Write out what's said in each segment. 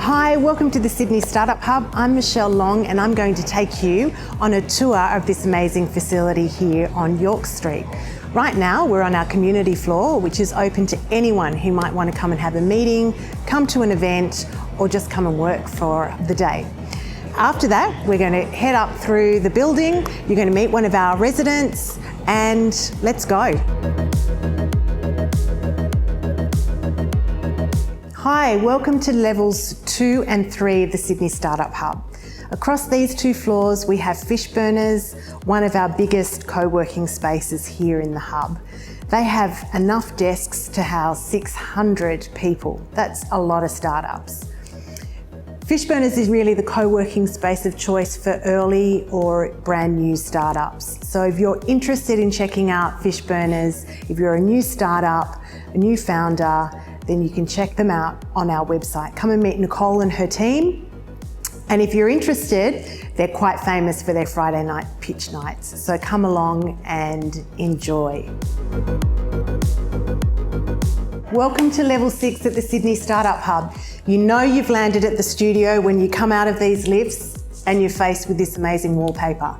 Hi, welcome to the Sydney Startup Hub. I'm Michelle Long and I'm going to take you on a tour of this amazing facility here on York Street. Right now we're on our community floor, which is open to anyone who might want to come and have a meeting, come to an event, or just come and work for the day. After that, we're going to head up through the building. You're going to meet one of our residents and let's go. Hi, welcome to levels 2 and 3 of the Sydney Startup Hub. Across these two floors, we have Fishburners, one of our biggest co-working spaces here in the hub. They have enough desks to house 600 people. That's a lot of startups. Fishburners is really the co-working space of choice for early or brand new startups. So if you're interested in checking out Fishburners, if you're a new startup, a new founder, then you can check them out on our website. Come and meet McCool and her team. And if you're interested, they're quite famous for their Friday night pitch nights. So come along and enjoy. Welcome to level 6 at the Sydney Startup Hub. You know you've landed at the studio when you come out of these lifts and you're faced with this amazing wallpaper.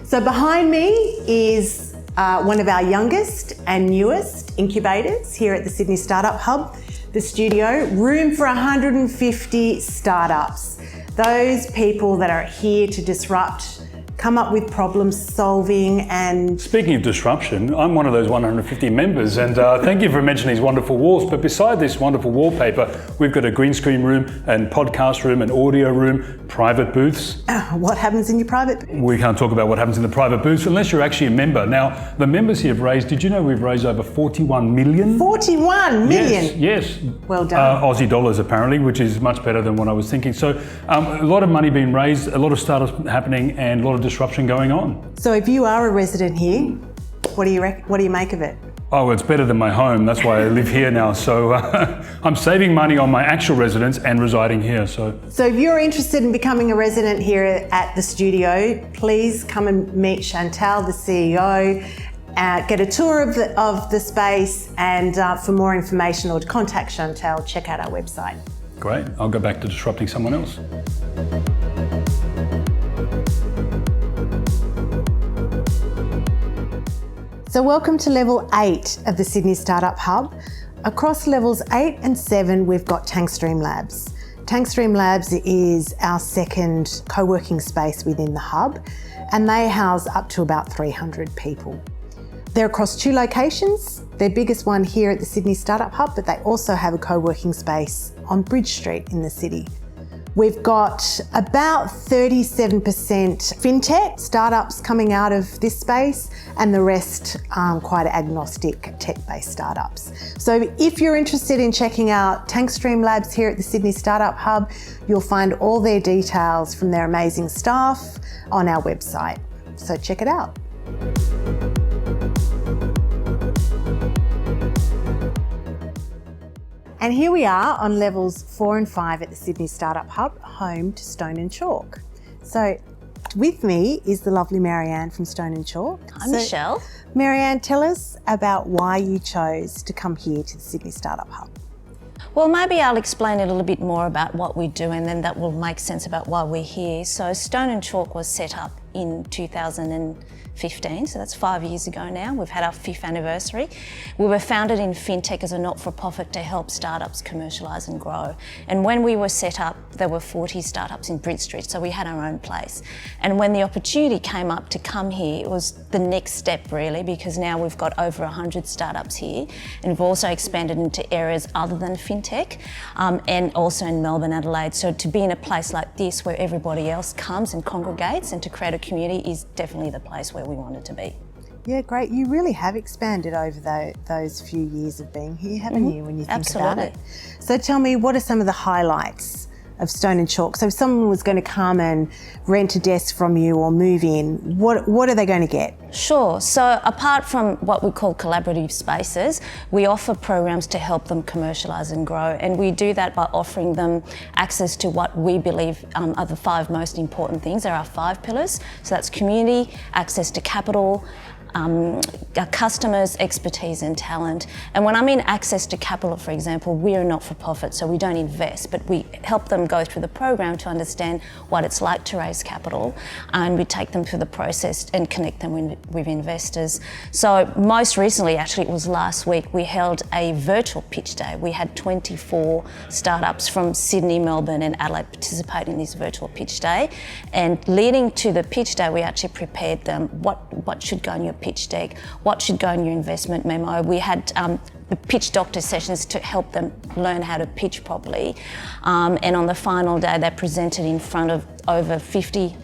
So behind me is one of our youngest and newest incubators here at the Sydney Startup Hub, the studio, room for 150 startups. Those people that are here to disrupt, come up with problem solving and... Speaking of disruption, I'm one of those 150 members and thank you for mentioning these wonderful walls, but beside this wonderful wallpaper, we've got a green screen room and podcast room and audio room, private booths. What happens in your private booth? We can't talk about what happens in the private booths unless you're actually a member. Now, the members here have raised, did you know we've raised over 41 million? 41 million? Yes. Well done. Aussie dollars apparently, which is much better than what I was thinking. So a lot of money being raised, a lot of startups happening and a lot of disruption going on. So if you are a resident here, what do you make of it? Oh, it's better than my home. That's why I live here now. So I'm saving money on my actual residence and residing here. So if you're interested in becoming a resident here at the studio, please come and meet Chantal, the CEO, get a tour of the space, and for more information or to contact Chantal, check out our website. Great. I'll go back to disrupting someone else. So welcome to level 8 of the Sydney Startup Hub. Across levels 8 and 7, we've got Tankstream Labs. Tankstream Labs is our second co-working space within the hub, and they house up to about 300 people. They're across 2 locations, their biggest one here at the Sydney Startup Hub, but they also have a co-working space on Bridge Street in the city. We've got about 37% fintech startups coming out of this space, and the rest quite agnostic tech-based startups. So if you're interested in checking out Tankstream Labs here at the Sydney Startup Hub, you'll find all their details from their amazing staff on our website. So check it out. And here we are on levels 4 and 5 at the Sydney Startup Hub, home to Stone and Chalk. So with me is the lovely Marianne from Stone and Chalk. Hi, Michelle. Marianne, tell us about why you chose to come here to the Sydney Startup Hub. Well, maybe I'll explain a little bit more about what we do, and then that will make sense about why we're here. So Stone and Chalk was set up in 2015, so that's 5 years ago now. We've had our 5th anniversary. We were founded in fintech as a not-for-profit to help startups commercialise and grow. And when we were set up, there were 40 startups in Bridge Street, so we had our own place. And when the opportunity came up to come here, it was the next step really, because now we've got over 100 startups here, and we've also expanded into areas other than fintech, and also in Melbourne, Adelaide. So to be in a place like this where everybody else comes and congregates and to create a community is definitely the place where we wanted to be. Yeah, great. You really have expanded over those few years of being here, haven't you, when you think about it? So tell me, what are some of the highlights of Stone and Chalk? So if someone was going to come and rent a desk from you or move in, what are they going to get? Sure. So apart from what we call collaborative spaces, we offer programs to help them commercialise and grow. And we do that by offering them access to what we believe are the 5 most important things. There are 5 pillars. So that's community, access to capital, customers, expertise and talent. And when I mean access to capital, for example, we are not for profit, so we don't invest, but we help them go through the program to understand what it's like to raise capital, and we take them through the process and connect them with investors. So most recently, actually it was last week, we held a virtual pitch day. We had 24 startups from Sydney, Melbourne and Adelaide participate in this virtual pitch day. And leading to the pitch day, we actually prepared them what should go in your pitch deck, what should go in your investment memo. We had the pitch doctor sessions to help them learn how to pitch properly. And on the final day, they presented in front of over 50,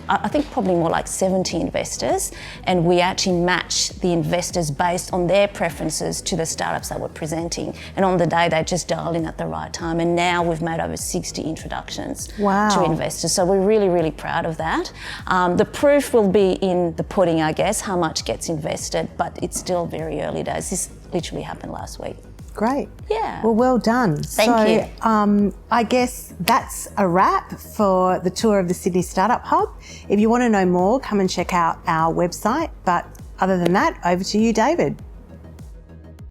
I think probably more like 70 investors, and we actually matched the investors based on their preferences to the startups that were presenting. And on the day, they just dialed in at the right time, and now we've made over 60 introductions to investors. So we're really, really proud of that. The proof will be in the pudding, I guess, how much gets invested, but it's still very early days. This literally happened last week. Great. Yeah. Well done. Thank you. I guess that's a wrap for the tour of the Sydney Startup Hub. If you want to know more, come and check out our website. But other than that, over to you, David.